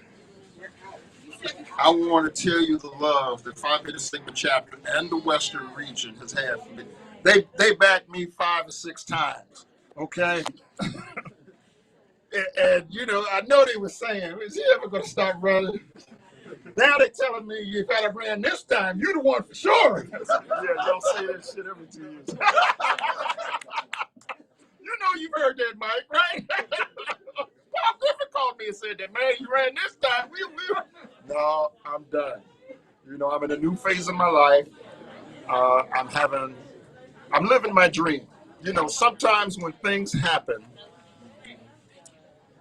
I want to tell you the love that Phi Beta Sigma chapter and the Western region has had for me. They backed me 5 or 6 times, okay? And you know, I know they were saying, is he ever going to stop running? Now they're telling me if I'd have ran this time, you're the one for sure. Yeah, y'all say that shit every 2 years. You know you've heard that, Mike, right? Paul Griffin called me and said that, man, you ran this time. No, I'm done. You know, I'm in a new phase of my life. I'm living my dream. You know, sometimes when things happen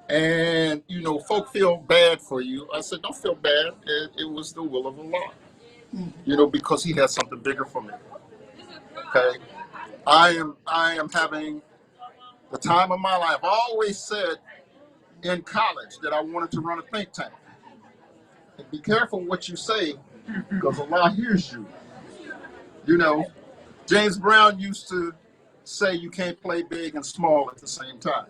and, you know, folk feel bad for you, I said, don't feel bad. It was the will of Allah, you know, because he has something bigger for me. Okay. I am having the time of my life. I always said in college that I wanted to run a think tank. And be careful what you say, because Allah hears you. You know, James Brown used to say you can't play big and small at the same time.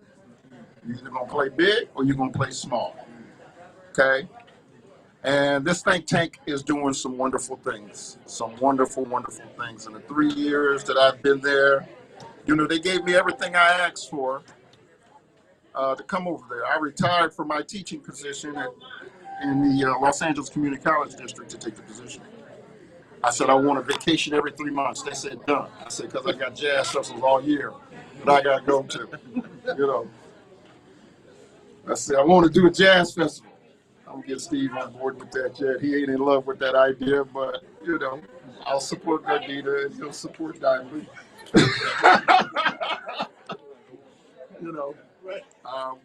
You're either going to play big or you're going to play small. Okay? And this think tank is doing some wonderful things. Some wonderful, wonderful things. In the 3 years that I've been there, you know, they gave me everything I asked for to come over there. I retired from my teaching position in the Los Angeles Community College District to take the position. I said, I want a vacation every 3 months. They said, done. I said, because I got jazz festivals all year that I got to go to. You know, I said, I want to do a jazz festival. I'm going to get Steve on board with that yet. He ain't in love with that idea, but, you know, I'll support Gardita and he'll support Diamond. You know,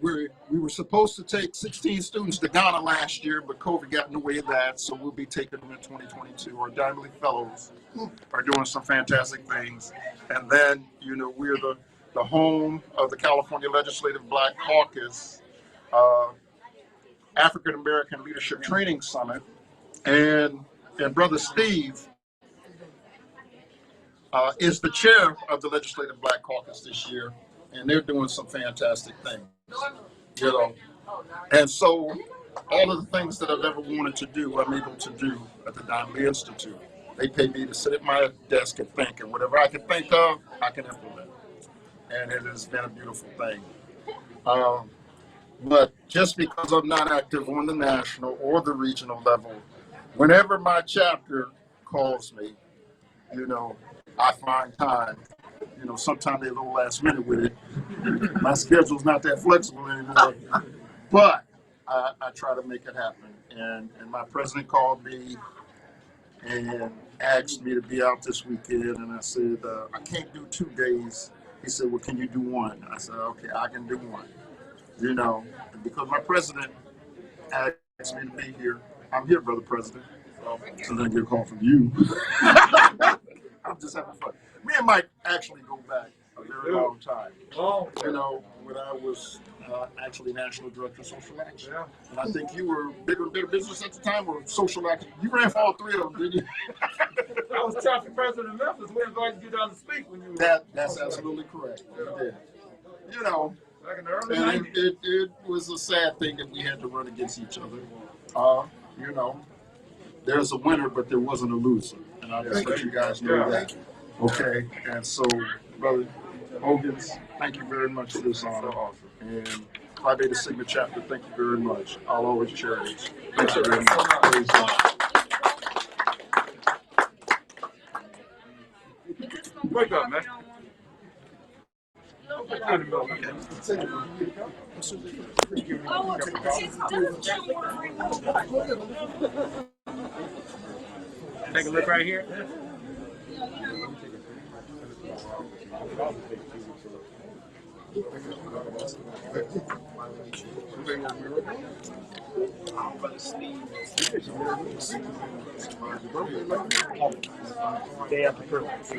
we were supposed to take 16 students to Ghana last year, but COVID got in the way of that, so we'll be taking them in 2022. Our Diamond League Fellows are doing some fantastic things. And then, you know, we're the home of the California Legislative Black Caucus African American Leadership Training Summit. And Brother Steve is the chair of the Legislative Black Caucus this year, and they're doing some fantastic things, you know. And so all of the things that I've ever wanted to do, I'm able to do at the Diamond League Institute. They pay me to sit at my desk and think, and whatever I can think of, I can implement. And it has been a beautiful thing. But just because I'm not active on the national or the regional level, whenever my chapter calls me, you know, I find time. You know, sometimes they're a little last minute with it. My schedule's not that flexible anymore. But I try to make it happen. And my president called me and asked me to be out this weekend. And I said, I can't do 2 days. He said, well, can you do one? I said, okay, I can do one. You know, because my president asked me to be here. I'm here, Brother President. So then I get a call from you. I'm just having fun. Me and Mike actually go back a very long time. You know, when I was actually National Director of Social Action. And I think you were bigger business at the time, or social action. You ran for all 3 of them, didn't you? I was chapter president of Memphis. We invited you down to speak when you were. That's absolutely correct. You did. You know, back in the early and 90s. it was a sad thing that we had to run against each other. You know, there's a winner, but there wasn't a loser. And I just let you guys know that. Okay, and so, Brother Hogans, thank you very much for this honor. And Phi Beta Sigma chapter, thank you very much. I'll always cherish. Thank you very much. Praise God. Wake up, man. Take a look right here. Day after Christmas.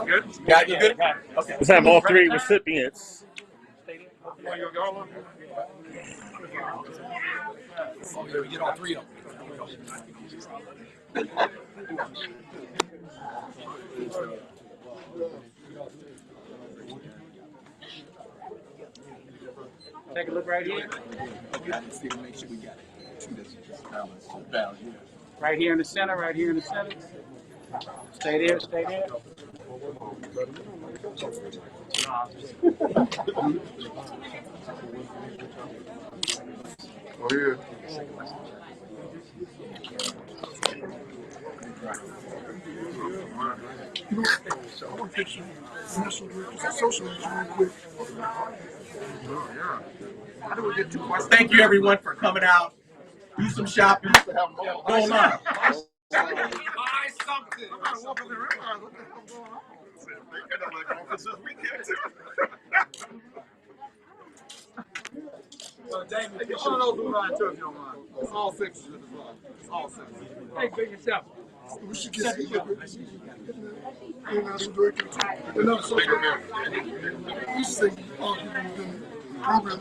Good? Got you good? Okay. Let's have all 3 recipients. You get all 3 of them. Take a look right here. Make sure we got it. Right here in the center, right here in the center. Stay there, stay there. Oh, yeah. You know, I want to picture National Directors of Social Action real quick. How do we get to us? Thank you, everyone, for coming out. Do some shopping. Go online. Buy something. I woke up and realized what the hell going on. They could have like office this weekend too. Damon, get one of those blue line too if you don't mind. It's all six. It's all six. Hey, big yourself. We should get International Director too. They're not social. We should say all people within the program.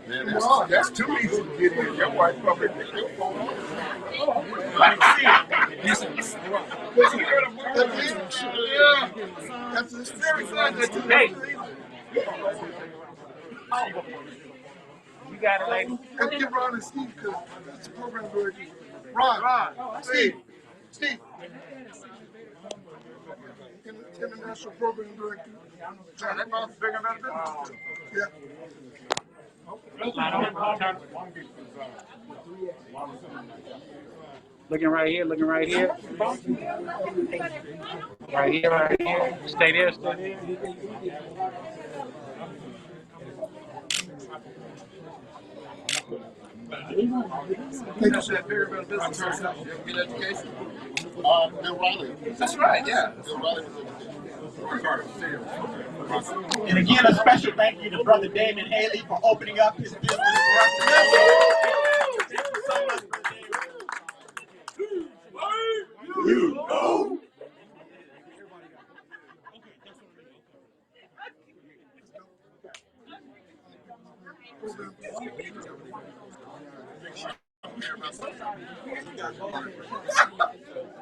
Man, that's too easy to get in. Your wife probably picked your phone up. Listen, after this, Hey. You got it, lady. and give Ron and Steve because that's the program director. Ron, Steve. International Program Director. That boss bigger than that. Yeah. Looking right here, looking right here. Right here, right here. Stay there, stay there. You said bigger than business. Get education. Bill Riley. That's right, yeah. Bill Riley was education. And again, a special thank you to Brother Damon Haley for opening up his business for us. Thank you so much, Brother Damon.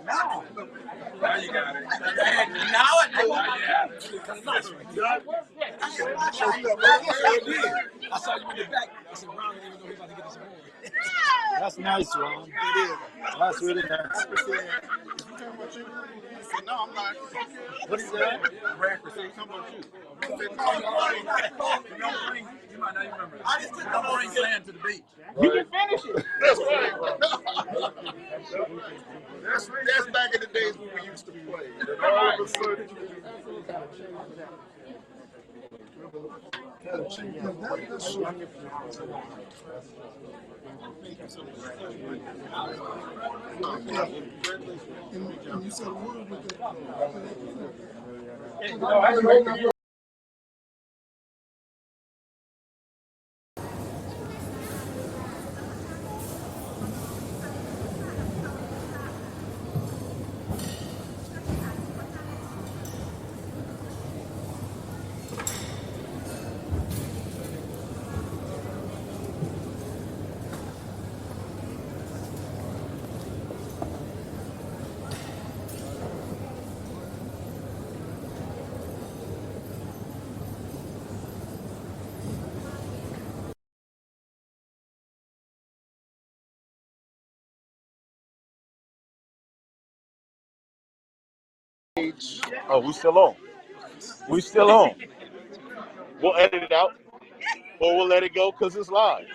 Now you got it. Now I do. I saw you in the back. I said, Ron didn't even know he was about to get this award. That's nice, Ron. It is. That's really nice. No, I'm not. What is that? Brad for saying something about you. You might not even remember. I just took the bring sand to the beach. You can finish it. That's right. That's back in the days when we used to play. And all of a sudden, And you said a word with it. Oh, we still on. We still on. We'll edit it out, or we'll let it go because it's live.